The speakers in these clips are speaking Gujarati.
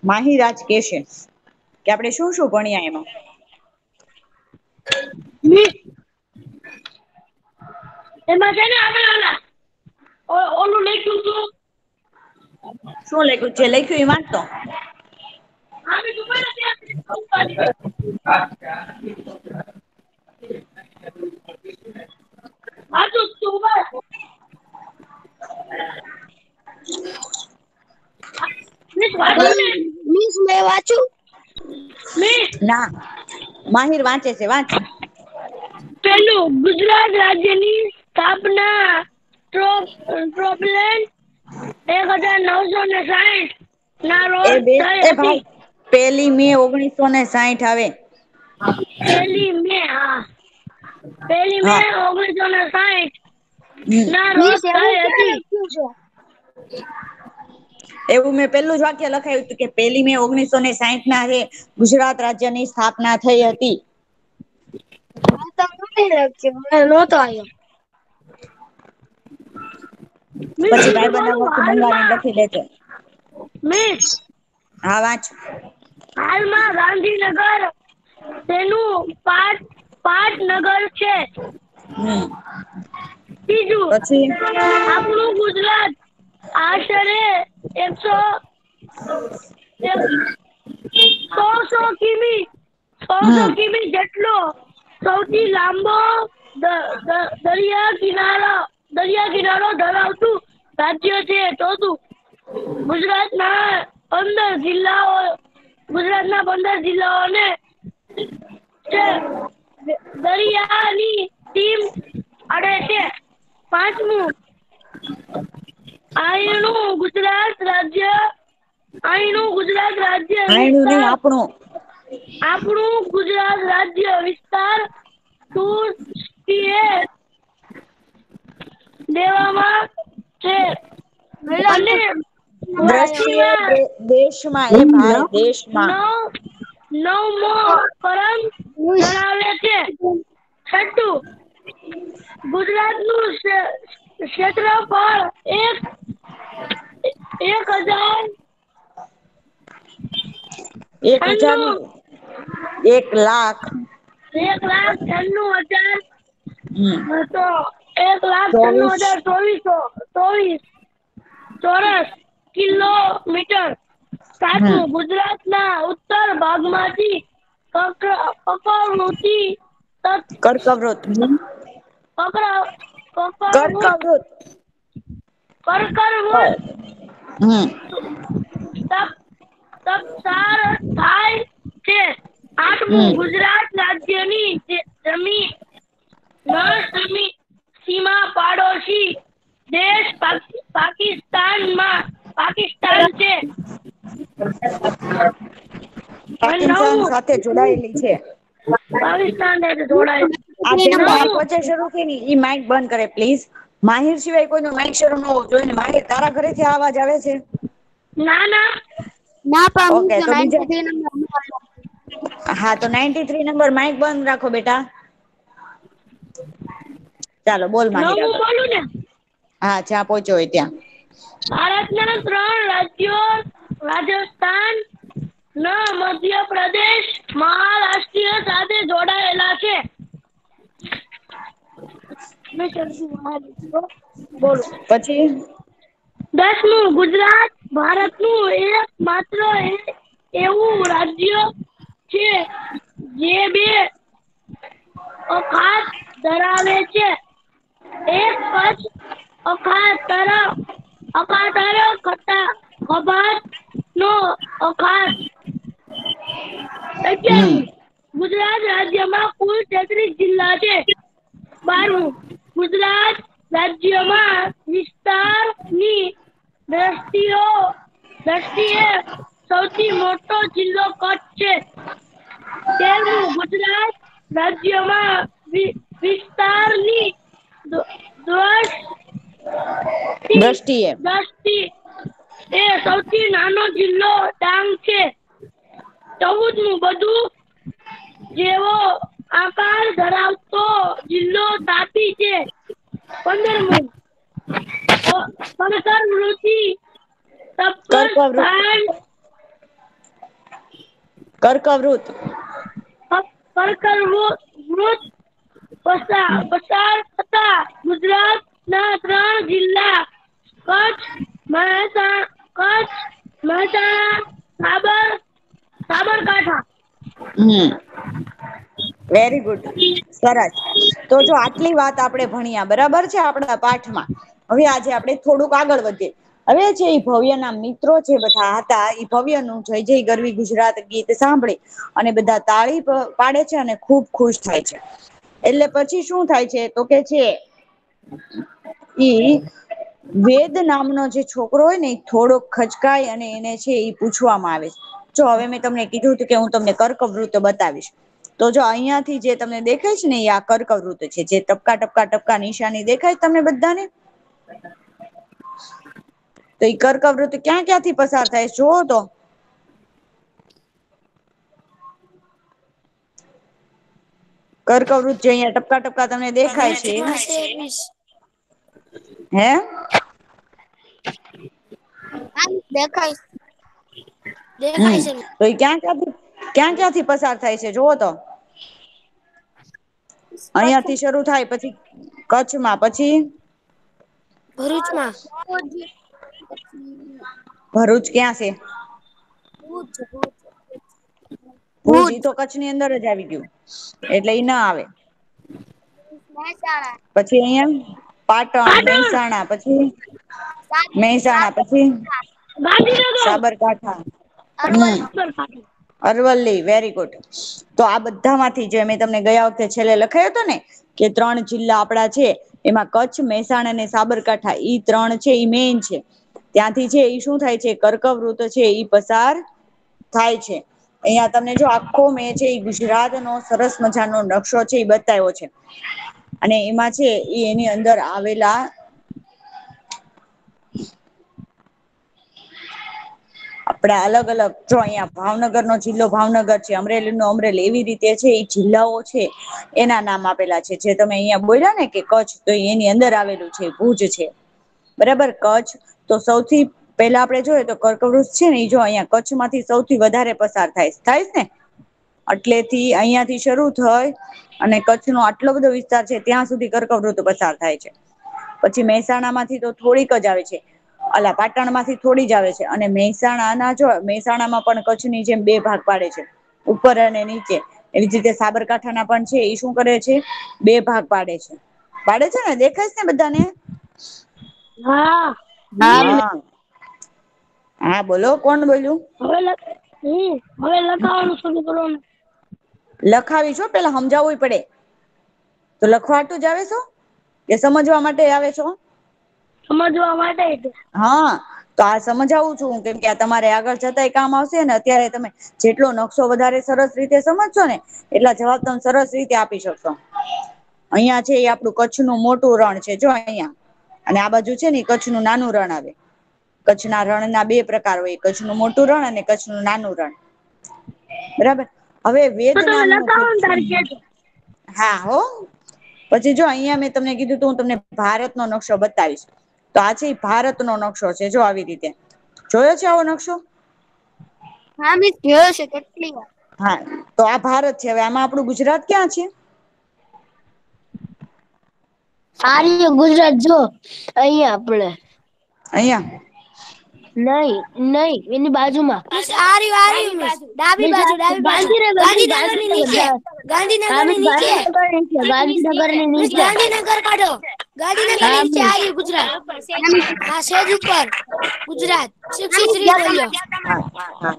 માહિર આજ કહેશે કે આપણે શું શું ભણ્યા એમાં. એમાં છે ને આપણે ઓલું લખ્યું હતું. શું લખ્યું જે લખ્યું એ વાંચતો. મિસ મેં વાંચું. ના માહિર વાંચે છે વાંચ. પેલું ગુજરાત રાજ્યની સ્થાપના પ્રોબ્લેમ 1960 ના એ રોજ બે થઈ એ હતી. ભાઈ 1લી મે 1960 આવે. પેલી મે હા પેલી મે હા 1960 હમ ના રોજ થઈ હતી. એવું મેં પેલું જ વાક્ય લખાયું હતું કે 1લી મે 1960 ના ગુજરાત રાજ્યની સ્થાપના થઈ હતી. નહોતો આવ્યો. મિસ પછી બીજું ભાઈબંધ ના બોલું મોઢું મંગાવીને હાલમાં લખી લેજે. મિસ હા વાંચ. હાલમાં ગાંધીનગર તેનું પાટનગર છે. હમ બીજું પછી આપણું ગુજરાત આશરે 100 હમ 100 કિમી જેટલો સૌથી લાંબો દરિયા કિનારો ધરાવતું રાજ્ય છે. ચોથું ગુજરાતના 15 જિલ્લાઓને દરિયાની સીમ આડે છે. પાંચમું અહીંનું ગુજરાત રાજ્ય આયણું નહી વિસ્તાર આપણું. આપણું ગુજરાત રાજ્ય વિસ્તાર દેવામાં છે અને દ્રષ્ટિએ વસ્તીમાં દેશમાં એ ભાઈ દેશમાં નવમો કરમ ધરાવે છે. છઠ્ઠું ગુજરાતનું ક્ષેત્રફળ 1000 1000 નહી 1,00,000 1,96,000 હમ તો 24 1,96,2424 ચોરસ કિલોમીટર. હમ સાતમું ગુજરાતના ઉત્તર ભાગમાંથી કકવૃત્તિ કર્કવૃત કર્કવૃત હમ થાય છે. આઠમું હમ ગુજરાત રાજ્યની જમીન સીમા પાડોશી દેશ પાકિસ્તાન છે. પાકિસ્તાન નવમું સાથે જોડાયેલી છે. પાકિસ્તાન સાથે જોડાય આ જેનો માઈક નવમું વચ્ચે શરૂ થઈ ને ઈ માઈક બંધ કરે પ્લીઝ. માહિર સિવાય કોઈ ન માઇક શરૂ ન હોવો જોઈએ ને. માહિર તારા ઘરેથી અવાજ આવે છે. ના ઓકે તો બીજા 93 નંબર હા તો 93 નંબર માઈક બંધ રાખો બેટા. ચાલો બોલ માહિર નવમું આગળ. બોલું ને હા જ્યાં પહોંચ્યો હોય ત્યાં. ભારતના 3 રાજ્યો રાજસ્થાન મધ્યપ્રદેશ મહારાષ્ટ્ર સાથે જોડાયેલા છે. બોલો. પછી 10મું ગુજરાત ભારતનું એક માત્ર એવું રાજ્ય છે જે 2 અખાત ધરાવે છે. એક કચ્છ નો અખાત. હમ 11મું ગુજરાત રાજ્યમાં કુલ 33 જિલ્લા છે. 12મું ગુજરાત રાજ્યમાં વિસ્તારની દ્રષ્ટિએ સૌથી મોટો જિલ્લો કચ્છ છે. 13મું ગુજરાત રાજ્યમાં વિસ્તારની દ્રષ્ટિએ એ સૌથી નાનો જિલ્લો ડાંગ છે. 14મું બધું જેવો આકાર ધરાવતો જિલ્લો તાપી છે. 15મું કર્કવૃત કર્કવૃત. કર્કવૃત પસાર થતા ગુજરાતના 3 જિલ્લા કચ્છ, મહેસાણા, સાબરકાંઠા. વેરી ગુડ, સરસ. તો જો આટલી વાત આપણે ભણ્યા બરાબર છે આપણા પાઠમાં. હવે આજે આપણે થોડુંક આગળ વધીએ. હવે છે એ ભવ્યના મિત્રો જે બધા હતા એ ભવ્યનું જય જય ગરવી ગુજરાત ગીત સાંભળી અને બધા તાળી પાડે છે અને ખુબ ખુશ થાય છે. એટલે પછી શું થાય છે તો કે છે ઈ વેદ નામનો જે છોકરો હોય ને એ થોડોક ખચકાય અને એને છે એ પૂછવામાં આવે છે. જો હવે મેં તમને કીધું હતું કે હું તમને કર્કવૃત બતાવીશ. તો જો અહિયાં થી જે તમને દેખાય છે ને એ આ કર્કવૃત છે, જે ટપકા ટપકા ટપકા નિશાની દેખાય તમને બધાને. તો એ કર્કવૃત ક્યાં ક્યાંથી પસાર થાય જોવો તો. કર્કવૃત જે અહિયાં ટપકા ટપકા તમને દેખાય છે. હે દેખાય છે. તો એ ક્યાં ક્યાંથી પસાર થાય છે જોવો તો. અહિયાં થી શરૂ થાય પછી કચ્છમાં પછી ભરૂચમાં. ભરૂચ ક્યાં છે? ભુજ ઈ તો કચ્છની અંદર જ આવી ગયું એટલે ઈ ના આવે. પછી અહિયાં પાટણ, મહેસાણા પછી મહેસાણા પછી ગાંધીનગર. સાબરકાંઠા. હમ અરવલ્લી વેરી ગુડ. તો આ બધામાંથી જે મેં તમને ગયા વખતે છેલ્લે લખાયો હતો ને કે 3 જિલ્લા આપડા છે એમાં કચ્છ, મહેસાણા અને સાબરકાંઠા ઈ 3 છે ઈ મેઈન છે. ત્યાંથી છે એ શું થાય છે કર્કવૃત છે ઈ પસાર થાય છે. અહિયાં તમને જો આખો મેં છે એ ગુજરાતનો સરસ મજાનો નકશો છે એ બતાવ્યો છે. અને એમાં છે એ એની અંદર આવેલા આપડા અલગ અલગ જો અહિયાં ભાવનગર નો જિલ્લો ભાવનગર છે, અમરેલી નો અમરેલી એવી રીતે છે એ જિલ્લાઓ છે એના નામ આપેલા છે. જે તમે અહિયાં બોલ્યા ને કે કચ્છ તો એની અંદર આવેલું છે ભુજ છે. બરાબર કચ્છ તો સૌથી પેલા આપડે જોય તો કર્કવૃત છે ને એ જો અહિયાં કચ્છ માંથી સૌથી વધારે પસાર થાય ને એટલેથી અહિયાં થી શરૂ થઈ અને કચ્છ નો આટલો બધો વિસ્તાર છે ત્યાં સુધી કર્કવૃત પસાર થાય છે. પછી મહેસાણા માંથી તો થોડીક જ આવે છે. અલા પાટણ માંથી થોડી જ આવે છે. અને મહેસાણા ના જો મહેસાણામાં પણ કચ્છની જેમ 2 ભાગ પાડે છે. ઉપર અને નીચે એવી જ રીતે સાબરકાંઠા ના પણ છે એ શું કરે છે 2 ભાગ પાડે છે. પાડે છે ને દેખાયસ ને બધાને. હા. હા હા બોલો કોણ બોલ્યું? હવે લખાવાનું શરૂ કરવાનું. લખાવીશ હો પેલા સમજાવવું પડે. તો લખવાટું જ આવે છો કે સમજવા માટે આવે છો? સમજવા માટે. હા તો આ સમજાવું છું કેમ કે આ તમારે આગળ જતાય કામ આવશે ને અત્યારે તમે જેટલો નકશો વધારે સરસ રીતે સમજશો ને એટલા જવાબ તમે સરસ રીતે આપી શકશો. અહિયાં છે એ આપણું કચ્છનું મોટું રણ છે જો અહિયાં. અને આ બાજુ છે ને કચ્છ નું નાનું રણ આવે. કચ્છના રણના 2 પ્રકાર હોય કચ્છનું મોટું રણ અને કચ્છનું નાનું રણ. બરાબર હવે વેદ તો તમે નામનો જે લખાવો ને તાર કેજો. હા હો. પછી જો અહિયાં મેં તમને કીધું તું હું તમને ભારતનો નકશો બતાવીશ. તો આ છે ભારતનો નકશો છે જો આવી રીતે. જોયો છે આવો નકશો? હા મેં જોયો છે કેટલી વાર. હા તો આ ભારત છે હવે આમાં આપણું ગુજરાત ક્યાં છે? આર્ય ગુજરાત જો અહિયાં આપડે. અહીંયા. નહી એની બાજુમાં. ડાબી બાજુ ગાંધીનગર ની નીચે. ગાંધીનગર ની નીચે. ગાંધીનગર ની નીચે. ગાંધીનગર કાઢો. ગાંધીનગર ની નીચે આવ્યું ગુજરાત. હા સેજ ઉપર. ગુજરાત હા હા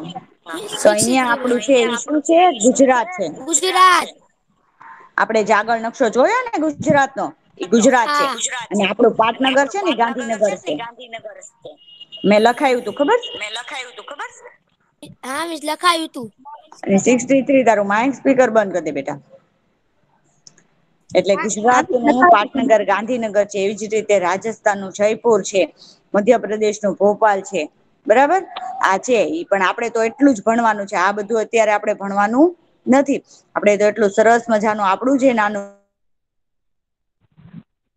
તો અહિયાં આપડું છે એ શું છે ગુજરાત છે. ગુજરાત. આપડે જે આગળ નકશો જોયો ને ગુજરાત નો એ ગુજરાત છે. અને આપણું પાટનગર છે ને ગાંધીનગર છે. મેં લખાયું તું ખબર છે? હા મિસ લખાયું તું. અને 63 તારું માઇક સ્પીકર બંધ કરી દે બેટા. એટલે ગુજરાત નું પાટનગર ગાંધીનગર છે એવી જ રીતે રાજસ્થાન નું જયપુર છે. મધ્યપ્રદેશ નું ભોપાલ છે. બરાબર આ છે પણ આપડે તો એટલું જ ભણવાનું છે આ બધું અત્યારે આપણે ભણવાનું નથી આપડે તો એટલું સરસ મજાનું આપણું જે નાનું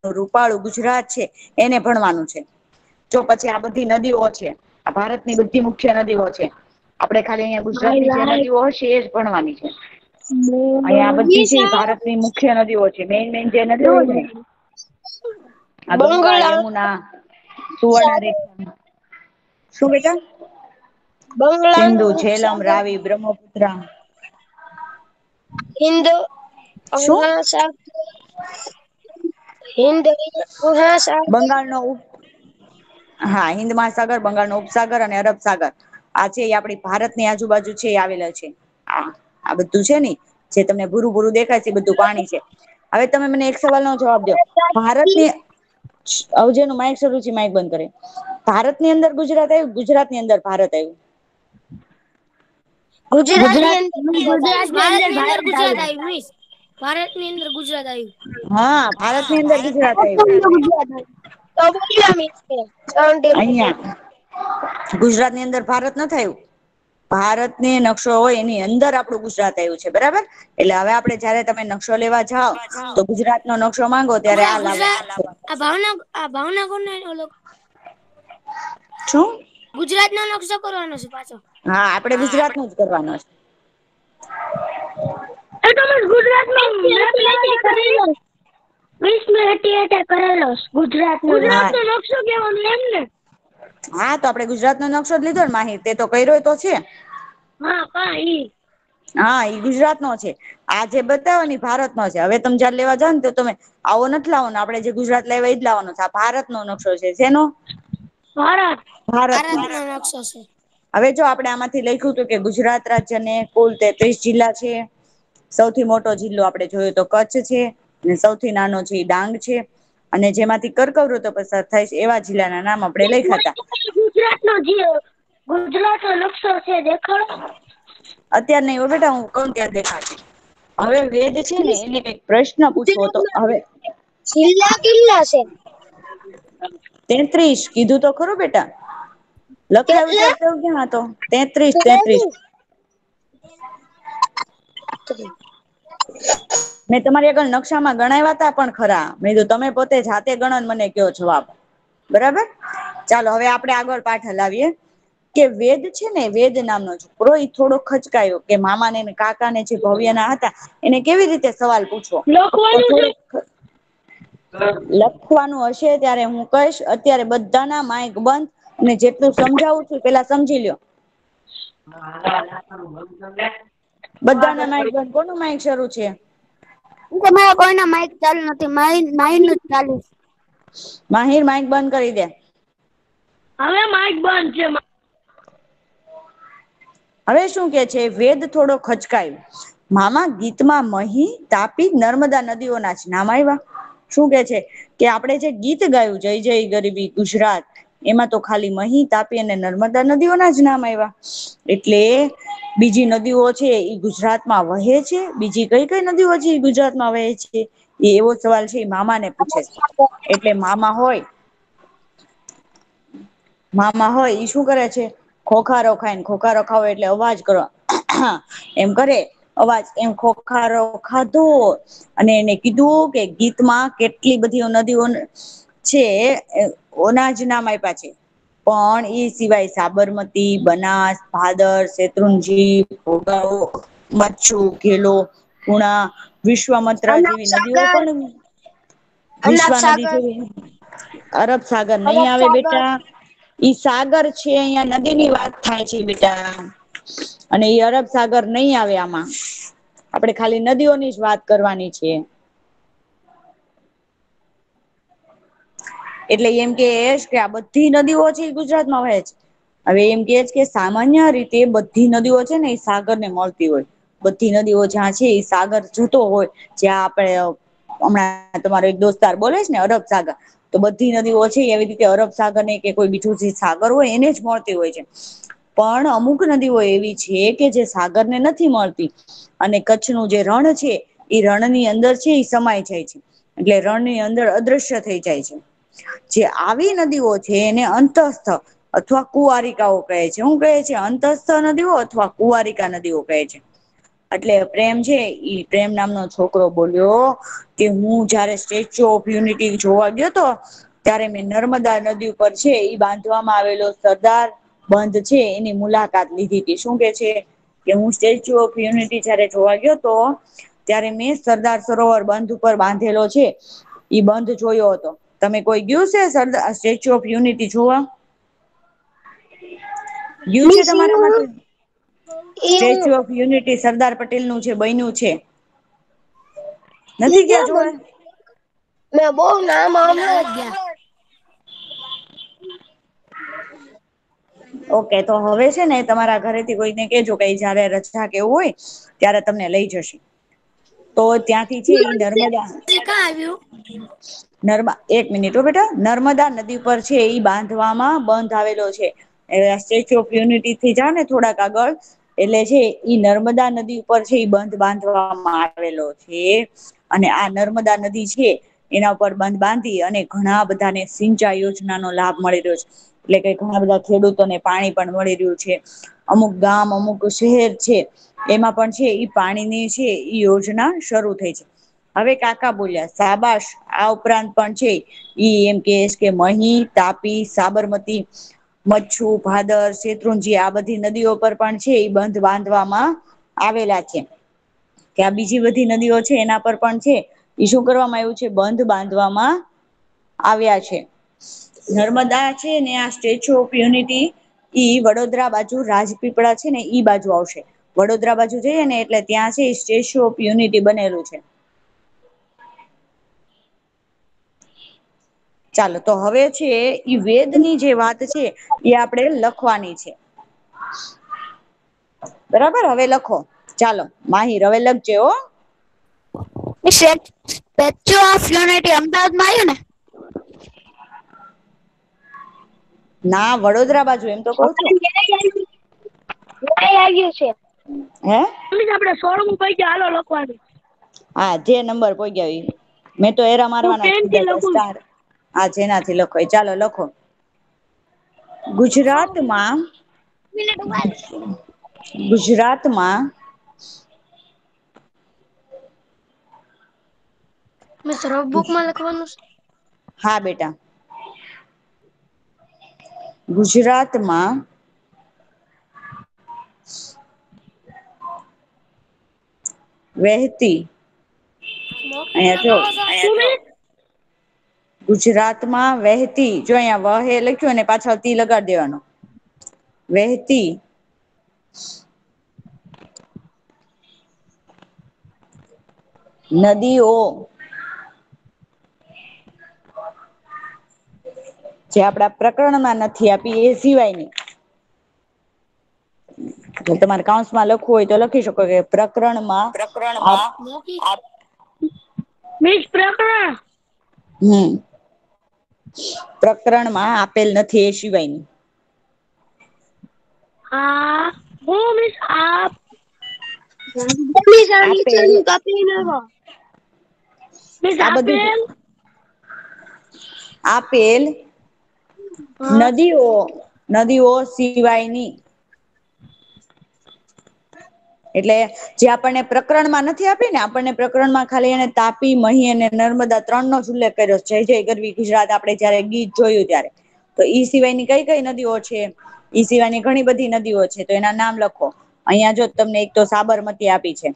રૂપાળું ગુજરાત છે એને ભણવાનું છે. જો પછી આ બધી નદીઓ છે આ ભારતની બધી મુખ્ય નદીઓ છે. આપણે ખાલી અહીંયા ગુજરાતની જે નદીઓ હશે એ જ ભણવાની છે. અહીંયા બધી છે ભારતની મુખ્ય નદીઓ છે. મેઇન જે નદીઓ હોય ને આ ગંગા, યમુના, સુવર્ણરેખા. શું બેટા? સિંધુ, ઝેલમ, રાવી, બ્રહ્મપુત્રા. હિન્દ શું? હિન્દ મહાસાગર. બંગાળનો હા, હિન્દ મહાસાગર, બંગાળનો ઉપસાગર અને અરબ સાગર. આ છે એ આપડી ભારતની આજુબાજુ છે એ આવેલા છે. આ બધું છે ને જે તમને ભૂરું ભૂરું દેખાય છે એ બધું પાણી છે. હવે તમે મને એક સવાલનો જવાબ દો. ભારતની હવે જેનું માઇક શરૂ છે માઇક બંધ કરે. ભારતની અંદર ગુજરાત આવ્યું, ગુજરાતની અંદર ભારત આવ્યું? ભારતની અંદર ગુજરાત આવ્યું મિસ. ભારતની અંદર ગુજરાત આવ્યું. હા, ભારતની અંદર ગુજરાત આવ્યું. અહીંયા ગુજરાતની અંદર ભારત નથી આવ્યું. ભારતની નકશો હોય એની અંદર આપણું ગુજરાત આવ્યું છે. બરાબર? એટલે હવે આપણે જયારે તમે નકશો લેવા જાઓ તો ગુજરાતનો નકશો માંગો ત્યારે આ લાવવાનો. આ ભાવનગરનો ઓલો શું? ગુજરાતનો નકશો કરવાનો છે પાછો. હા, આપણે ગુજરાતનો જ કરવાનો છે. તમે ગુજરાતનો મેપ કરેલો 20 મિનિટ એટેક કરેલો ગુજરાતનો નકશો કેવાનો એમ ને? હા, તો આપણે ગુજરાતનો નકશો જ લીધો ને માહી. તે તો કર્યો તો છે. હા, હા, ઈ ગુજરાતનો છે. આ જે બતાવો ને ભારતનો છે. હવે તમે જયારે લેવા જાવ ને તો તમે આવો નથી લાવવાનો. આપણે જે ગુજરાત લાવ્યા એ જ લાવવાનો છે. આ ભારતનો નકશો છે. શેનો? ભારતનો નકશો છે. હવે જો આપણે આમાંથી લખ્યું હતું કે ગુજરાત રાજ્યને કુલ 33 જિલ્લા છે. સૌથી મોટો જિલ્લો આપણે જોયો તો કચ્છ છે અને સૌથી નાનો છે એ ડાંગ છે. અને જેમાંથી કર્કવૃતો પસાર થાય છે એવા જિલ્લાના નામ આપણે લખ્યા હતા. ગુજરાતનો નકશો છે દેખાડો. અત્યારે નહીં હો બેટા, હું કહું ત્યારે દેખાડશે. હવે વેદ છે ને એને કઈક પ્રશ્ન પૂછવો હતો. હવે જિલ્લા કેટલા છે? 33 કીધું તો ખરું બેટા. લખાયું છે તો ક્યાં હતો? 33. મેં તમારી આગળ નકશામાં ગણાવ્યા હતા પણ ખરા. મેં કીધું તમે પોતે જાતે ગણો ને મને કયો જવાબ. બરાબર? ચાલો હવે આપણે આગળ પાઠ હલાવીએ. કે વેદ છે ને, વેદ નામનો છોકરો એ થોડો ખચકાયો કે મામાને ને કાકાને જે ભવ્યના હતા એને કેવી રીતે સવાલ પૂછવો. લખવાનું હશે ત્યારે હું કહીશ. અત્યારે બધાના માઇક બંધ અને જેટલું સમજાવું છું પેલા સમજી લ્યો. બધાના માઇક બંધ. કોનું માઇક શરૂ છે? મારા કોઈના માઇક ચાલુ નથી. માહીનું જ ચાલુ છે. માહિર માઇક બંધ કરી દે. હવે માઇક બંધ છે. હવે શું કે છે? વેદ થોડો ખચકાયો. મામા ગીતમાં મહી, તાપી, નર્મદા નદીઓના જ નામ આવ્યા. શું કે છે કે આપણે જે ગીત ગાયું જય જય ગરવી ગુજરાત એમાં તો ખાલી મહી, તાપી અને નર્મદા નદીઓના જ નામ આવ્યા. એટલે બીજી નદીઓ છે એ ગુજરાતમાં વહે છે? બીજી કઈ કઈ નદીઓ છે એ ગુજરાતમાં વહે છે? એવો સવાલ છે એ મામાને પૂછે છે. એટલે મામા હોય ઈ શું કરે છે? ખોખારો ખાય. ખોખારો ખાવો એટલે અવાજ કરો એમ કરે. અવાજ એમ ખોખારો ખાધો અને એને કીધું કે ગીતમાં કેટલી બધી નદીઓ છે ઓના જ નામ આપ્યા છે. પણ એ સિવાય સાબરમતી, બનાસ, ભાદર, શેત્રુંજી, ભોગાવો, મચ્છુ, ઘેલો, પુણા, વિશ્વામત્રા જેવી નદીઓ પણ વિશ્વા નદી જેવી અરબ સાગર નહીં આવે બેટા. ઈ સાગર છે. અહિયાં નદી ની વાત થાય છે બેટા. અને એ અરબ સાગર નહીં આવે આમાં. આપણે ખાલી નદીઓની જ વાત કરવાની છે. એટલે એમ કે આ બધી નદીઓ છે એ ગુજરાતમાં વહે છે. હવે એમ કે છે કે સામાન્ય રીતે બધી નદીઓ છે ને એ સાગર ને મળતી હોય. બધી નદીઓ જ્યાં છે એ સાગર જતો હોય. જ્યાં આપણે હમણાં તમારો એક દોસ્તાર બોલે છે ને અરબ સાગર, તો બધી નદીઓ છે એવી રીતે અરબ સાગર ને કે કોઈ બીજું જે સાગર હોય એને જ મળતી હોય છે. પણ અમુક નદીઓ એવી છે કે જે સાગર ને નથી મળતી. અને કચ્છનું જે રણ છે એ રણની અંદર છે એ સમાય જાય છે. એટલે રણની અંદર અદ્રશ્ય થઈ જાય છે. જે આવી નદીઓ છે એને અંતસ્થ અથવા કુવારિકાઓ કહે છે. શું કહે છે? અંતસ્થ નદીઓ અથવા કુવારિકા નદીઓ કહે છે. એટલે પ્રેમ છે ઈ પ્રેમ નામનો છોકરો બોલ્યો કે હું જયારે સ્ટેચ્યુ ઓફ યુનિટી જોવા ગયો તો ત્યારે મેં નર્મદા નદી ઉપર છે ઈ બાંધવામાં આવેલો સરદાર બંધ છે એની મુલાકાત લીધી હતી. શું કે છે કે હું સ્ટેચ્યુ ઓફ યુનિટી જયારે જોવા ગયો તો ત્યારે મેં સરદાર સરોવર બંધ ઉપર બાંધેલો છે ઈ બંધ જોયો હતો. તમે કોઈ ગયું છે સરદાર સ્ટેચ્યુ ઓફ યુનિટી જોવા? ગયું છે મિસ તમારામાંથી? એવું statue of unity Sardar Patel નું છે, બન્યું છે. નથી ગયા જોવા? મેં બહુ નામ ના જ ગયા. ઓકે તો હવે છે ને તમારા ઘરેથી કોઈને કેજો કે જયારે રજા કેવું હોય ત્યારે તમને લઈ જશે. તો ત્યાંથી છે ઈ નર્મદા કા આવ્યું એક મિનિટ હો બેટા, નર્મદા નદી પર છે ઈ બાંધવામાં બંધ આવેલો છે. સ્ટેચ્યુ ઓફ યુનિટી થી જા ને થોડાક આગળ એટલે છે ઈ નર્મદા નદી ઉપર છે બંધ બાંધવામાં આવેલો છે. અને આ નર્મદા નદી છે એના ઉપર બંધ બાંધી અને ઘણા બધાને સિંચાઈ યોજનાનો લાભ મળી રહ્યો છે. એટલે કે ઘણા બધા ખેડૂતોને પાણી પણ મળી રહ્યું છે. અમુક ગામ, અમુક શહેર છે એમાં પણ છે ઈ પાણીની છે ઈ યોજના શરૂ થઈ છે. હવે કાકા બોલ્યા સાબાશ. આ ઉપરાંત પણ છે ઈ એમ કેશ કે મહી, તાપી, સાબરમતી, મચ્છુ, ભાદર, શેત્રુંજી આ બધી નદીઓ પર પણ છે એ બંધ બાંધવામાં આવેલા છે. કે આ બીજી બધી નદીઓ છે એના પર પણ છે ઈ શું કરવામાં આવ્યું છે બંધ બાંધવામાં આવ્યા છે. નર્મદા છે ને આ સ્ટેચ્યુ ઓફ યુનિટી ઈ વડોદરા બાજુ રાજપીપળા છે ને ઈ બાજુ આવશે. વડોદરા બાજુ જઈએ ને એટલે ત્યાં છે સ્ટેચ્યુ ઓફ યુનિટી બનેલું છે. ચાલો તો હવે છે ઈ વેદ ની જે વાત છે એ આપણેે લખવાની છે. બરાબર, હવે લખો. ચાલો માહિર હવે લખજે હો. સ્ટેચ્યુ ઓફ યુનિટી અમદાવાદમાં આવ્યું ને? ના, વડોદરા બાજુ એમ તો કઉ છું. આવ્યું છે. હે? આપડે 16મું પૈકી હાલો લખવાનું. હા, જે નંબર પોગ્યા ઈ. મેં તો એરા હું મારવાના જ પેન થી કીધા તા લખું સ્ટાર. હા, જેનાથી લખો ઈ. ચાલો લખો. ગુજરાતમાં ગુજરાતમાં મિસ રફ બુકમાં લખવાનું છે? હા બેટા. ગુજરાતમાં વહેતી અહીંયા જો ગુજરાતમાં વહેતી જો અહીંયા વહે લખ્યું ને પાછળ તી લગાડી દેવાનો. વહેતી નદીઓ જે આપડા પ્રકરણમાં નથી આપી એ સિવાયની. જો તમારે કાઉન્સમાં લખવું હોય તો લખી શકો કે પ્રકરણમાં મૌખિક મિસ પ્રકરણ પ્રકરણમાં આપેલ નથી એ સિવાયની. હું મિસ આપેલ મિસ આ બધું આપેલ આપેલ હા નદીઓ સિવાયની. એટલે જે આપણને પ્રકરણમાં નથી આપી ને આપણને પ્રકરણમાં ખાલી એને તાપી, મહી અને નર્મદા ત્રણ નો જ ઉલ્લેખ કર્યો છે. જય જય ગરવી ગુજરાત આપણે જયારે ગીત જોયું ત્યારે. તો ઈ સિવાયની કઈ કઈ નદીઓ છે? ઈ સિવાયની ઘણી બધી નદીઓ છે તો એના નામ લખો. અહિયાં જો તમને એક તો સાબરમતી આપી છે.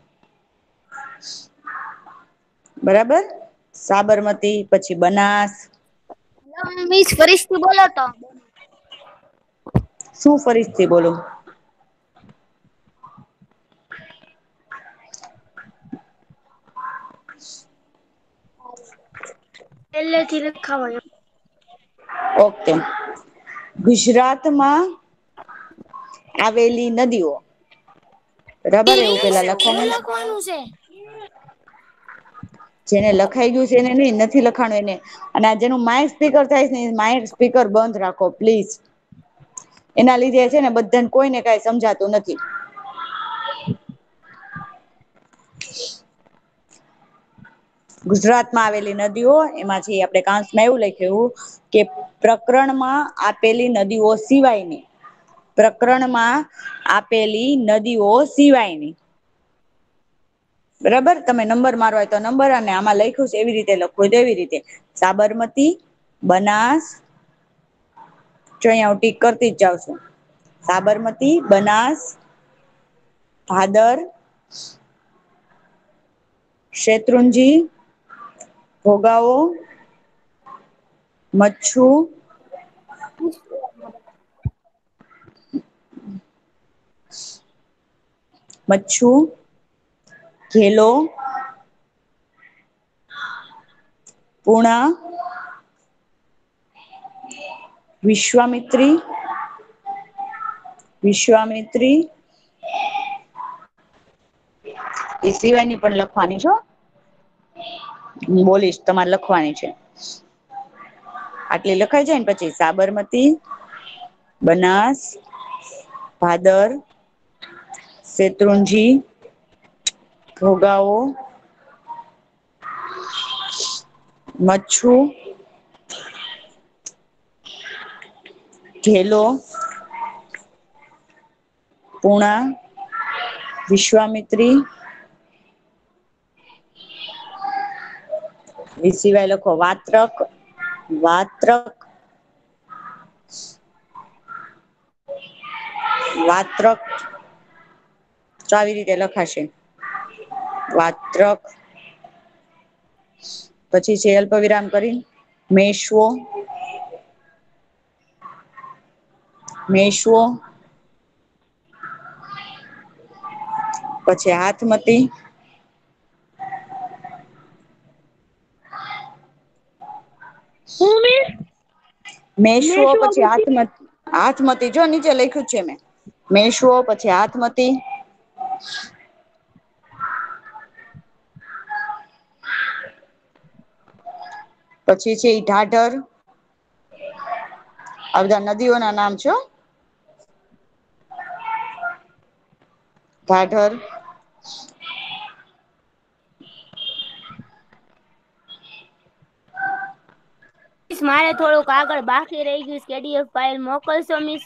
બરાબર, સાબરમતી પછી બનાસ મિસ ફરીથી બોલો તો. શું ફરીથી બોલું? પેલેથી લખાવો. ઓકે. ગુજરાતમાં આવેલી નદીઓ. બરાબર, એવું પેલા એવું લખવાનું. લખવાનું છે. જેને લખાઈ ગયું છે એને નઈ નથી લખાણું એને. અને આ જેનું માઇક સ્પીકર થાય છે ને માઇક સ્પીકર બંધ રાખો પ્લીઝ. એના લીધે છે ને બધાને કોઈને કઈ સમજાતું નથી. ગુજરાતમાં આવેલી નદીઓ એમાંથી આપણે કાંસમાં એવું લખ્યું કે પ્રકરણમાં આપેલી નદીઓ સિવાયની. પ્રકરણમાં આપેલી નદીઓ સિવાયની. બરાબર, તમે નંબર મારો હોય તો નંબર અને આમાં લખ્યું છે એવી રીતે લખવું હોય તો એવી રીતે. સાબરમતી, બનાસ જો અહીંયા હું ટીક કરતી જ જાઉં છું. સાબરમતી, બનાસ, ભાદર, શેત્રુંજી, ભોગાવો, મચ્છુ, મચ્છુ, ઘેલો, પૂણા, વિશ્વામિત્રી, વિશ્વામિત્રી, એ સિવાયની પણ લખવાની છો. હું બોલીશ તમારે લખવાની છે. આટલી લખાઈ જાય ને પછી સાબરમતી, બનાસ, ભાદર, શેત્રુંજી, ભોગાવો, મચ્છુ, ઘેલો, પૂણા, વિશ્વામિત્રી, એ સિવાય લખો વાત્રક, વાત્રક, વાત્રક, તો આવી રીતે લખાશે વાત્રક. પછી છે અલ્પ વિરામ કરી મેશ્વો, મેશ્વો, પછી હાથમતી, હું મિસ મેશ્વો પછી હાથમતી જો નીચે લખ્યું છે મેં મેશ્વો પછી હાથમતી, પછી છે ઈ ઢાઢર. આ બધા નદીઓ ના નામ છે હો. ઢાઢર, મારે થોડુંક આગળ બાકી રહી ગયું કેડીએફ ફાઇલ મોકલશો મિસ?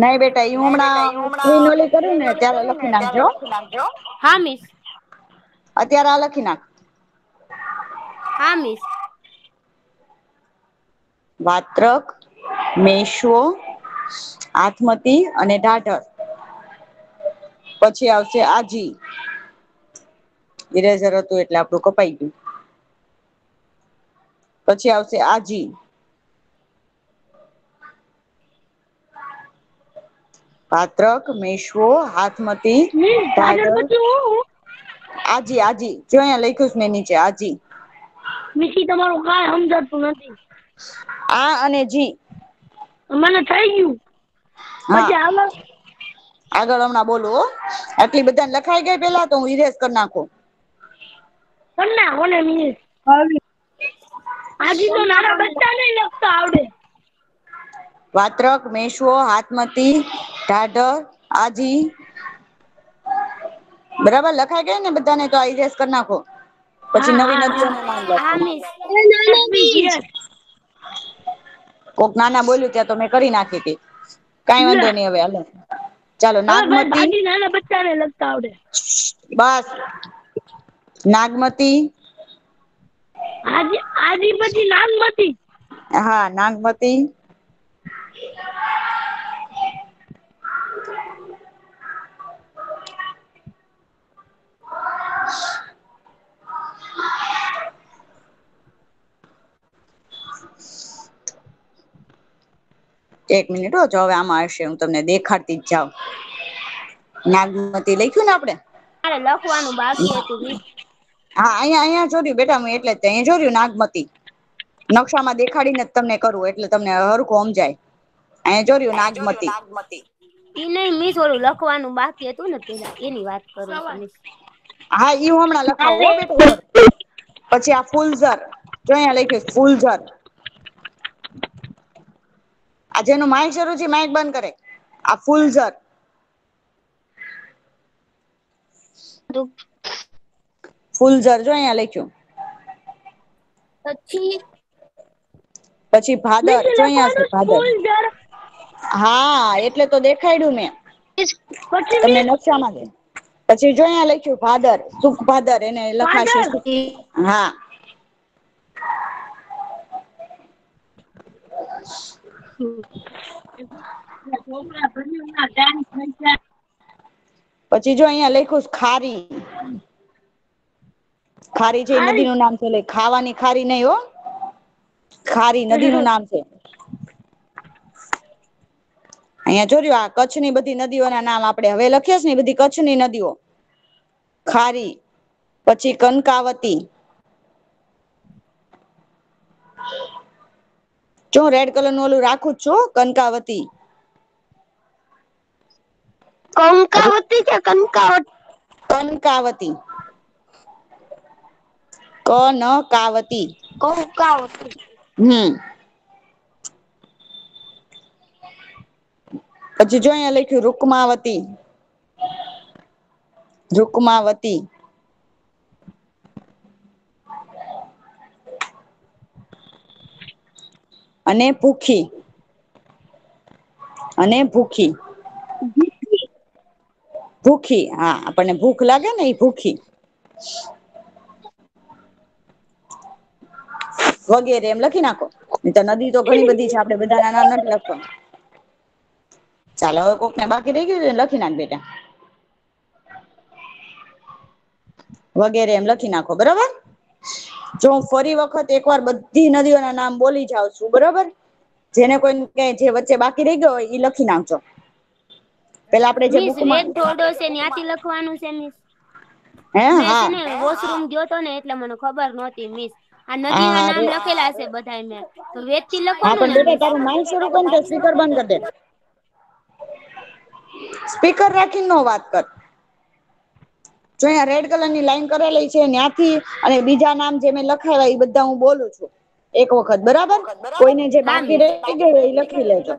નહી બેટા ઈ નહી બેટા હમણાં એ સ્ક્રીન ઓલી હમણાં કરું ને સ્ક્રીન ઓલી ત્યારે કરું લખી ને ત્યારે નાખજો. લખી નાખજો. હા મિસ. અત્યારે આ લખી નાખ. હા મિસ. વાત્રક, મેશ્વો, હાથમતી અને ઢાઢર. પછી આવશે આજી. ઇરેઝર હતું એટલે આપડું કપાઈ ગયું. પછી આવશે આજી. પાત્રક, મેશ્વો, હાથમતી, મિસ ઢાઢર ઢાઢર. પછી હું આજી આજી જો અહીંયા લખ્યું છે મેં નીચે આજી. મિસી તમારું કાંઈ સમજાતું નથી. આ અને જી. મને થઈ ગયું. હા પછી આગળ આગળ હમણાં બોલું હો. આટલી બધાને લખાઈ ગઈ પેલા તો હું ઇરેઝ કરી નાખું. ના કોને મિસ આજી તો નાના બચ્ચાને લખતા આવડે. વાત્રક, મેશ્વો, હાથમતી, ઢાઢર, આજી. બરાબર લખાઈ ગઈ ને બધાને તો આ ઇરેઝ કરી નાખો. પછી હા નવી હા હા નદીઓના નામ હા લખો. મિસ. કોક નાના બોલ્યું ત્યાં તો મેં કરી નાખી હતી. કઈ વાંધો નહી હવે હાલો. ચાલો હવે ભાઈ નાગમતી. ભાજી નાના બચ્ચાને લખતા આવડે. બસ નાગમતી. આજી પછી નાગમતી. હા નાગમતી. એક મિનિટ હો જો હવે આમાં હશે હું તમને દેખાડતી જ જાઉં. નાગમતી લખ્યું ને આપડે. મારે લખવાનું બાકી હતું મિસ. હા અહીંયા જોર્યું બેટા હું એટલે અહીંયા જોર્યું નાગમતી. નકશામાં દેખાડીને જ તમને કરવું એટલે તમને હરખું સમજાય. અહીંયા જોર્યું નાગમતી. ઈ નહીં મિસ ઓલું લખવાનું બાકી હતું ને પેલા એની વાત કરું છું મિસ. હા ઈ હું હમણાં લખાવું હો બેટા. પછી આ ફૂલઝર જો અહીંયા લખ્યું ફૂલઝર. આ જેનું માઇક શરૂ છે માઇક બંધ કરે. આ ફૂલઝર. ફૂલઝર જો અહીંયા લખ્યું. પછી પછી ભાદર નીચે જો અહીંયા છે લખવાનું ભાદર. સ્કૂલ જર. હા એટલે તો દેખાડ્યું મેં પછી તમને મિસ નકશામાં દે. પછી જો અહીંયા લખ્યું ભાદર સુખ ભાદર એને લખાશે. ફાધર. હા પછી જો અહીંયા લખ્યું ખારી. ખારી છે નદી નું નામ છે, એટલે ખાવાની ખારી નહી હો, ખારી નદી નું નામ છે. અહિયાં જોયું આ કચ્છની બધી નદીઓના નામ આપડે હવે લખીએ ને એ બધી કચ્છની નદીઓ. ખારી પછી કનકાવતી. જો રેડ કલર નું ઓલું રાખું છું કનકાવતી. કંકાવતી કે કનકાવતી? કનકાવતી. કનકાવતી. કંકાવતી. પછી જો અહીંયા લખ્યું રૂકમાવતી. રૂકમાવતી. અને ભૂખી. અને ભૂખી. ભૂખી હા આપણને ભૂખ લાગે ને એ ભૂખી. વગેરે એમ લખી નાખો, તો નદી તો ઘણી બધી છે આપડે બધા ના નામ નથી લખવા. ચાલો હવે કોકને બાકી રહી ગયું છે લખી નાખ બેટા. વગેરે એમ લખી નાખો બરાબર. જો હું ફરી વખત એકવાર બધી નદીઓના નામ બોલી જાઉં છું બરોબર. જેને કોઈ ક જે વચ્ચે બાકી રહી ગયો હોય ઈ લખી નાખજો. પેલા આપડે જે મિસ બુકમાં વેદ થોડો છે ત્યાંથી લખવાનું છે મિસ. હે મેં છે હા ને વોશરૂમ ગયો તો ને એટલે મને ખબર નહોતી મિસ. આ નદી ના હા નામ લખેલા હશે બધા મેં તો વેદ થી હા લખવાનું પણ ને બેટા મિસ. તારું માઇક શરૂ કર ને સ્પીકર બંધ કર દે. સ્પીકર રાખીને નો વાત કર. જો અહીંયા રેડ કલર ની લાઈન કરેલી છે ત્યાંથી અને બીજા નામ જે મેં લખાવ્યા એ બધા હું બોલું છું. એક વખત બરાબર કોઈને જે હા બાકી મિસ. રહી ગયું હોય એ લખી લેજો.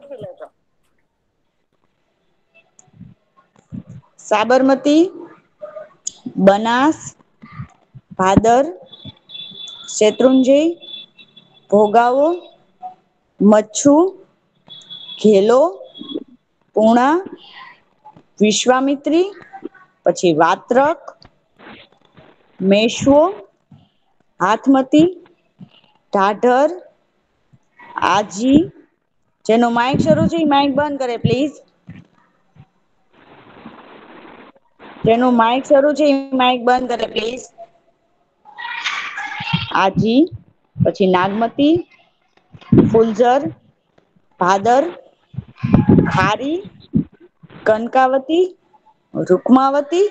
સાબરમતી, બનાસ, ભાદર, શેત્રુંજય, ભોગાવો, મચ્છુ, ઘેલો, પૂણા, વિશ્વામિત્રી, પછી વાત્રક, મેશ્વો, હાથમતી, ઢાઢર, આજી, જેનું માઇક શરૂ છે એ માઇક બંધ કરે પ્લીઝ. જેનું માઇક શરૂ છે એ માઇક બંધ કરે પ્લીઝ. આજી પછી નાગમતી, ફુલઝર, ભાદર, ખારી, કનકાવતી, રૂકમાવતી,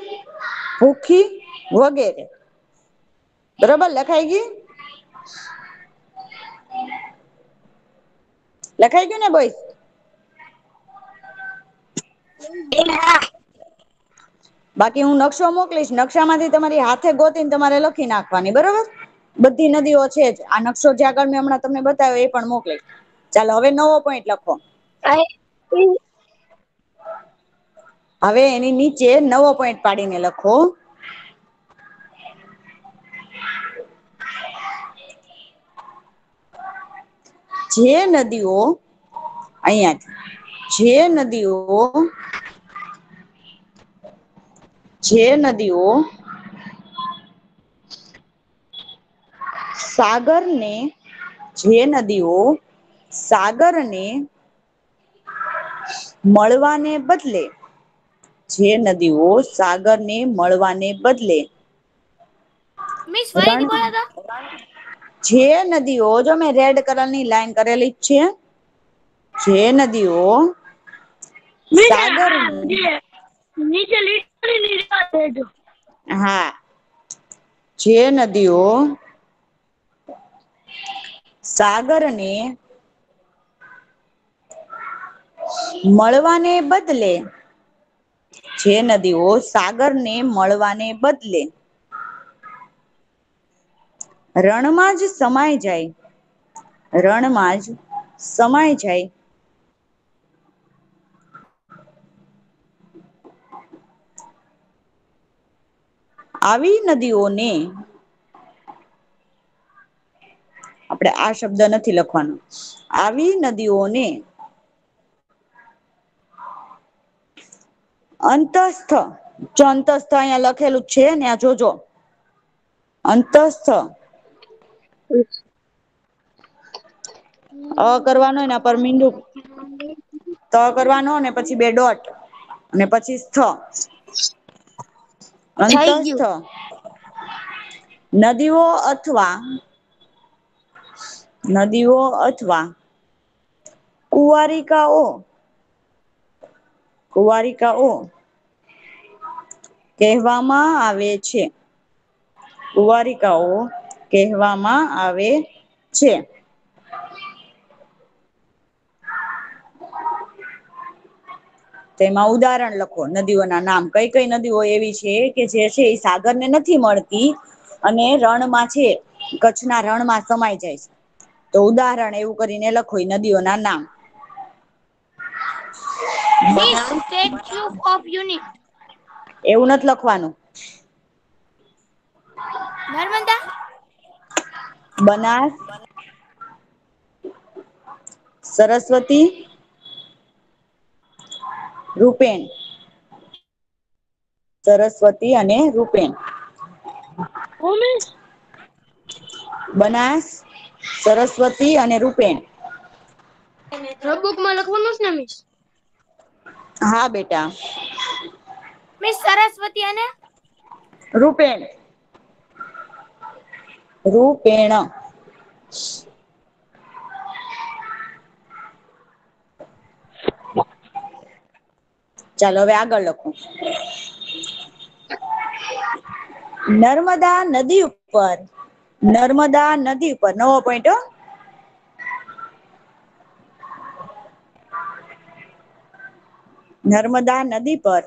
ભૂખી વગેરે. બરોબર લખાઈ ગઈ. લખાઈ ગયું ને બોઈસ. બાકી હું નકશો મોકલીશ નકશા માંથી તમારી હાથે ગોતીને તમારે લખી નાખવાની બરોબર. બધી નદીઓ છે જ આ નકશો જે આગળ મેં હમણાં તમને બતાવ્યો એ પણ મોકલીશ. ચાલો હવે નવો પોઈન્ટ લખો. હવે એની નીચે નવો પોઈન્ટ પાડીને લખો. જે નદીઓ અહિયાં જે નદીઓ જે નદીઓ સાગરને જે નદીઓ સાગરને મળવાને બદલે જે નદીઓ સાગરને મળવાને બદલે મિસ ફરીથી બોલો તો. જે નદીઓ જો મેં રેડ કલર ની લાઈન કરેલી જ છે. જે નદીઓ સાગર નીચે લીટર હા જે નદીઓ સાગરને મળવાને બદલે જે નદીઓ સાગરને મળવાને બદલે રણમાં જ સમાય જાય રણમાં જ સમાય જાય આવી નદીઓને આપણે આ શબ્દ નથી લખવાનો આવી નદીઓને અંતસ્થ જો અંતસ્થ અહિયાં લખેલું છે ને આ જોજો અંતસ્થ કરવાનો એના પર મીંડું કરવાનો અને પછી 2 ડોટ અને પછી સ્થ થઈ અંતસ્થ. ગયું નદીઓ અથવા કુવારિકાઓ કહેવામાં આવે છે. કુવારિકાઓ કહેવામાં આવે છે. તેમાં ઉદાહરણ લખો નદીઓના નામ. કઈ કઈ નદીઓ એવી છે કે જે છે એ સાગર ને નથી મળતી અને રણમાં છે, કચ્છના રણમાં સમાય જાય છે. તો ઉદાહરણ એવું કરીને લખો નદીઓના નામ. Miss statue of unit. એવું નથી લખવાનું. નર્મદા. બનાસ. સરસ્વતી. રૂપેણ. સરસ્વતી અને રૂપેણ. બનાસ, સરસ્વતી અને રૂપેણ. નોટબુકમાં લખવાનું છે ને મિસ? હા બેટા. મિસ સરસ્વતી અને રૂપેણ. રૂપેણ. ચાલો હવે આગળ લખો. નર્મદા નદી ઉપર નવો પોઈન્ટ હો. નર્મદા નદી પર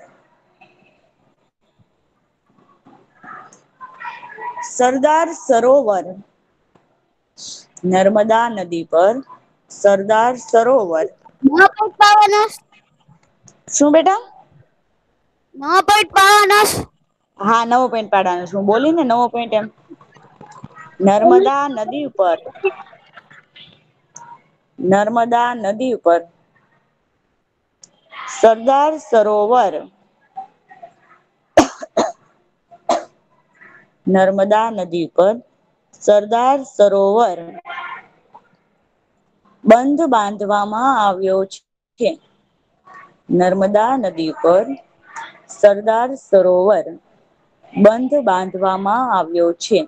સરદાર સરોવર. નર્મદા નદી પર સરદાર સરોવર. શું બેટા? હા નવો પોઈન્ટ પાડવાનો છે. હું બોલી ને નવો પોઈન્ટ એમ. નર્મદા નદી ઉપર નર્મદા નદી ઉપર સરદાર સરોવર. નર્મદા નદી પર સરદાર સરોવર બંધ બાંધવામાં આવ્યો છે. નર્મદા નદી પર સરદાર સરોવર બંધ બાંધવામાં આવ્યો છે.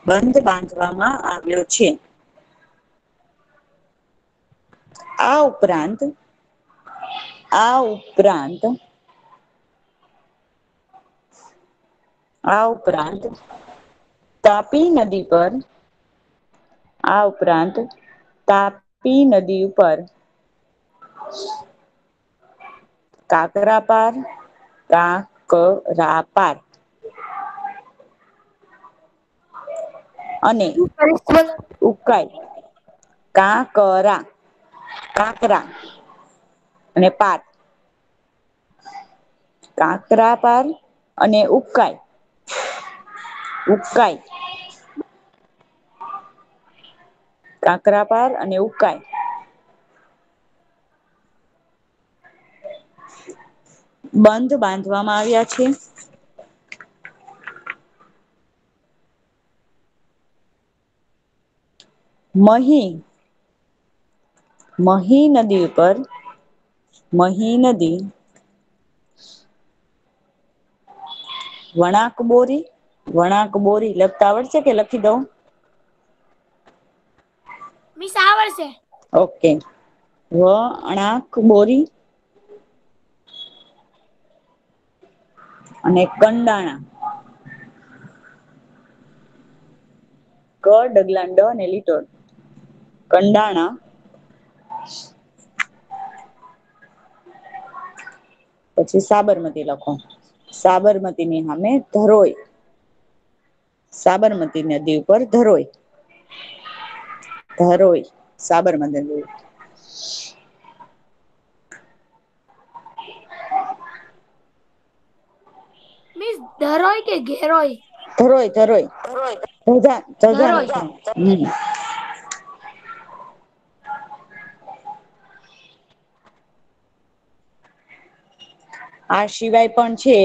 બંધ બાંધવામાં આવ્યો છે. આ ઉપરાંત તાપી નદી પર તાપી નદી ઉપર કાકરાપાર અને ઉકાઈ કાંકરા અને પાટ કાકરાપાર અને ઉકાઈ કાકરાપાર અને ઉકાઈ બંધ બાંધવામાં આવ્યા છે. મહી નદી ઉપર વણાકબોરી લખતા આવડશે કે લખી દઉં? મિસ આવડશે. ઓકે. વણાકબોરી અને કંડાણા. ક ડગલાં ડ અને લીટો કંડાણા પછી સાબરમતી લખો. સાબરમતીની સામે ધરોઈ. સાબરમતી નદી ઉપર ધરોઈ સાબરમતી નદી. મિસ ધરોઈ કે ઘેરોઈ? ધરોઈ. ધરોઈ. આ સિવાય પણ છે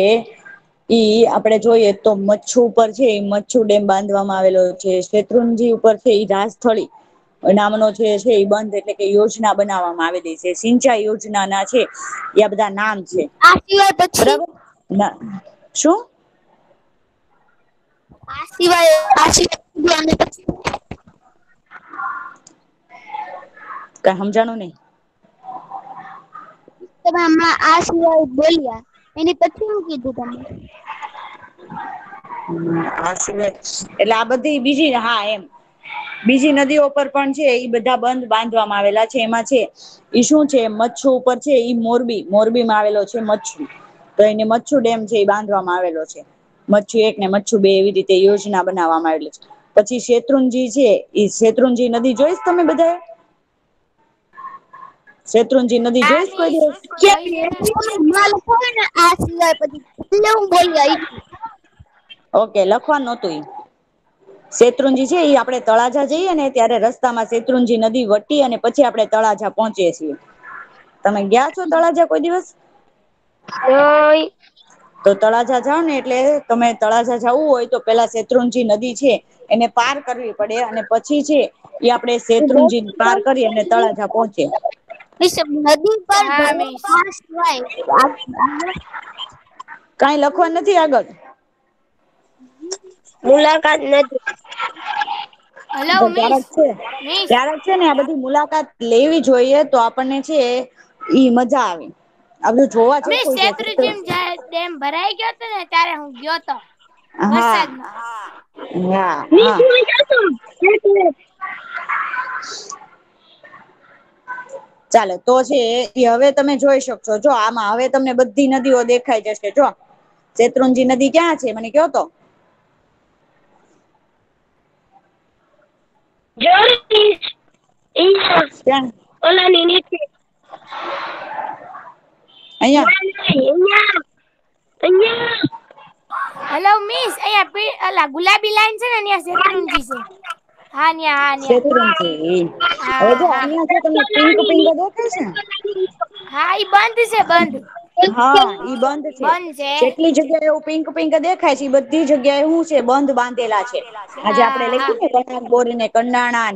ઈ આપણે જોઈએ તો મચ્છુ ઉપર છે, મચ્છુ ડેમ બાંધવામાં આવેલો છે. શેત્રુંજી ઉપર છે એ રાજસ્થળી નામનો જે છે એ બંધ એટલે કે યોજના બનાવવામાં આવેલી છે. સિંચાઈ યોજના ના છે એ બધા નામ છે. આ સિવાય પછી બરાબર ના શું? આ સિવાય કઈ સમજાણું નઈ. તમે હમણાં આ સિવાય બોલ્યા એની પછી હું કીધું તમે? આ સિવાય એટલે આ બધી બીજી હા એમ બીજી નદીઓ પર પણ છે એ બધા બંધ બાંધવામાં આવેલા છે. એમાં છે ઈ શું છે મચ્છુ ઉપર છે ઈ મોરબીમાં આવેલો છે મચ્છુ. તો એને મચ્છુ ડેમ છે એ બાંધવામાં આવેલો છે. મચ્છુ 1 ને મચ્છુ 2 એવી રીતે યોજના બનાવવામાં આવેલી છે. પછી શેત્રુંજી છે ઈ શેત્રુંજી નદી જોઈશ તમે બધાએ? શેત્રુંજી નદી હા જોઈશ કોઈ મિસ દિવસ? જોઈ છે ને. આ સિવાય પછી હું બોલ્યા ઓકે લખવાનું નોતું ઈ. શેત્રુંજી છે ઈ આપણે તળાજા જઈએ ને ત્યારે રસ્તામાં શેત્રુંજી નદી વટી અને પછી આપણે તળાજા પહોંચીએ છીએ. તમે ગયા છો તળાજા કોઈ દિવસ? નહીં. તો તળાજા જાવ ને એટલે તમે તળાજા જવું હોય તો પેલા શેત્રુંજી નદી છે એને પાર કરવી પડે અને પછી છે એ આપણે શેત્રુંજી પાર કરી અને તળાજા પહોંચે. નદી પર હા મિસ. કાઈ લખવાનું નથી આગળ? મુલાકાત નથી. હલો મિસ ક્યારેક છે મિસ ક્યારેક છે ને આ બધી મુલાકાત લેવી જોઈએ તો આપણને છે ઈ મજા આવે. આ બધું જોવા મિસ જેવું છે. શેત્રુંજી ડેમ ભરાઈ ગયો હતો ને ત્યારે હું ગયો તો હા વરસાદમાં. હા હા. ચાલો તો છે એ હવે તમે જોઈ શકશો જો આમાં હવે તમને બધી નદીઓ દેખાઈ જશે જો. શેત્રુંજી નદી ક્યાં છે મને કયો તો? ક્યાં? ઓલાની નીચે. અહીંયા હલો મિસ અહિયાં અલા ગુલાબી લાઈન છે ને ત્યાં શેત્રુંજી છે. હા ન્યા હા ન્યા. શેત્રુંજી હવે હા જો હા. અહીંયા જો તમને પિંક પિંક દેખાય છે ને હા ઈ બંધ છે બંધ. હા ઈ બંધ છે. જેટલી જગ્યાએ એવું પિંક પિંક દેખાય છે બધી જગ્યાએ શું છે બંધ બાંધેલા છે. આજે આપડે હા હા. લખ્યું ને કણાક બોરીને કંડાણા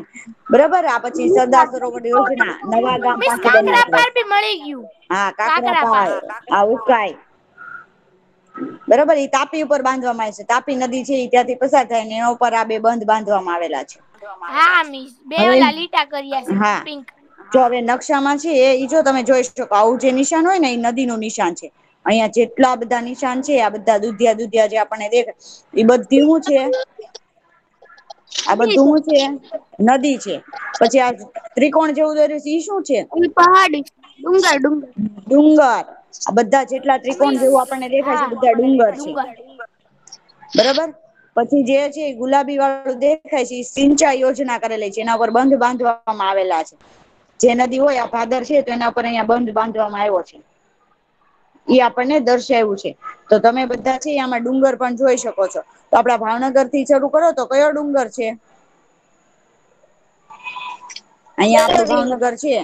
બરોબર આ પછી સરદાર સરોવર યોજના નવા ગામ મિસ પાછું કાકરા બનાવું. પાર બી મળી ગયું. હા કાકરા પાર. કાકરાપાળ આ ઉકાઈ બરોબર ઈ તાપી ઉપર બાંધવામાં આવે છે. તાપી નદી છે ઈ ત્યાંથી પસાર થાય ને એના ઉપર આ બે બંધ બાંધવામાં આવેલા છે. હા મિસ બે હવે ઓલા લીટા કર્યા છે હા પિંક. જો હવે નકશામાં છે એ જો તમે જોઈ શકો આવું જે નિશાન હોય ને એ નદી નું નિશાન છે. અહિયાં જેટલા બધા નિશાન છે આ બધા દુધિયા દુધિયા જે આપણને દેખાય એ બધી હું છે આ બધું હું છે નદી છે. પછી આ ત્રિકોણ જેવું દોર્યું છે ઈ શું છે? પહાડી ડુંગર. ડુંગર આ બધા જેટલા ત્રિકોણ જેવું આપણને દેખાય છે હા બધા ડુંગર છે. બરોબર. પછી જે છે ગુલાબી વાળું દેખાય છે સિંચાઈ યોજના કરેલી છે એના ઉપર બંધ બાંધવામાં આવેલા છે. જે નદી હોય આ ભાદર છે તો એના પર અહીંયા બંધ બાંધવામાં આવ્યો છે. ઈ આપણને દર્શાવું છે તો તમે બધા છે આમાં ડુંગર પણ જોઈ શકો છો. તો આપડા ભાવનગર થી શરૂ કરો તો કયો ડુંગર છે? અહિયાં આપડું ભાવનગર છે.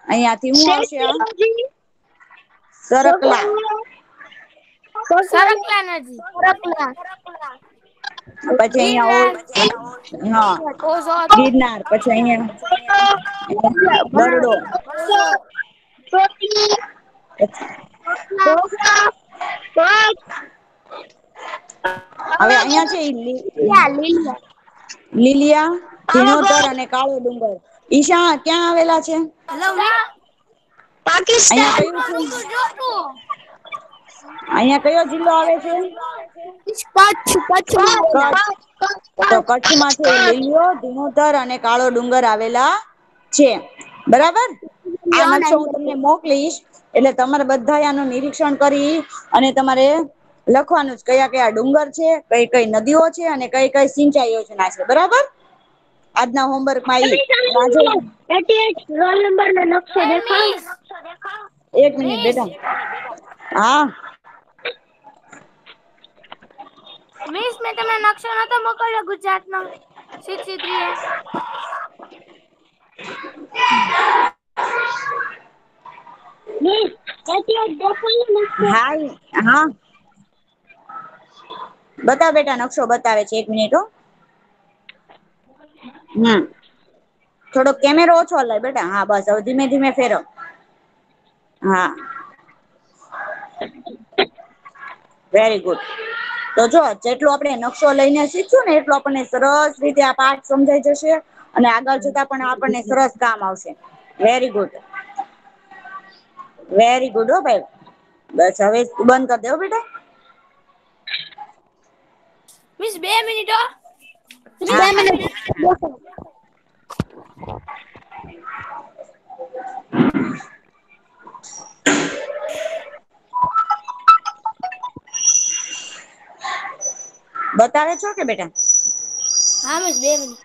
અહિયાંથી હું આવશે આ સરકલા સરકલા નદી. પછી ગિરનાર અહિયાં હા ઓઝોન ગિરનાર પછી અહિયાં બરડો હવે અહિયાં છે લીલિયા ધીણોધર અને કાળો ડુંગર ઈશા ક્યાં આવેલા છે? હલો અહિયાં કયું છે? અહિયાં કયો જિલ્લો આવે છે? કચ્છ તો કચ્છમાં છે લીલીયો ધીણોધર અને કાળો ડુંગર આવેલા છે બરાબર આ નકશો હું તમને મોકલીશ એટલે તમારે બધા આનું નિરીક્ષણ કરી અને તમારે લખવાનું જ કયા કયા ડુંગર છે કઈ કઈ નદીઓ છે અને કઈ કઈ સિંચાઈ યોજના છે બરાબર આજના હોમવર્કમાં ઈ આજે રોલ નંબર નો નકશો એ દેખાડો. મિસ એક મિનિટ મિસ બેટા હા મિસ મેં તમને નકશો નતો મોકલ્યો ગુજરાત નો 6 એ હા હા બતાવ બેટા, નકશો બતાવે છે, 1 મિનિટ હો. થોડો કેમેરો ઓછો હલાય બેટા. હા બસ, હવે ધીમે ધીમે ફેરવ. હા, વેરી ગુડ. તો જો જેટલું આપણે નકશો લઈને શીખશું ને એટલું આપણને સરસ રીતે આ પાઠ સમજાઈ જશે અને આગળ જતા પણ આપણને સરસ કામ આવશે. વેરી ગુડ, વેરી ગુડ હો ભાઈ. બસ હવે બંધ કરી દો બેટા. મિસ 2 મિનિટ હો. મિસ હા 2 હા. મિનિટ. બતાવે છો કે બેટા? હા મિસ 2 મિનિટ.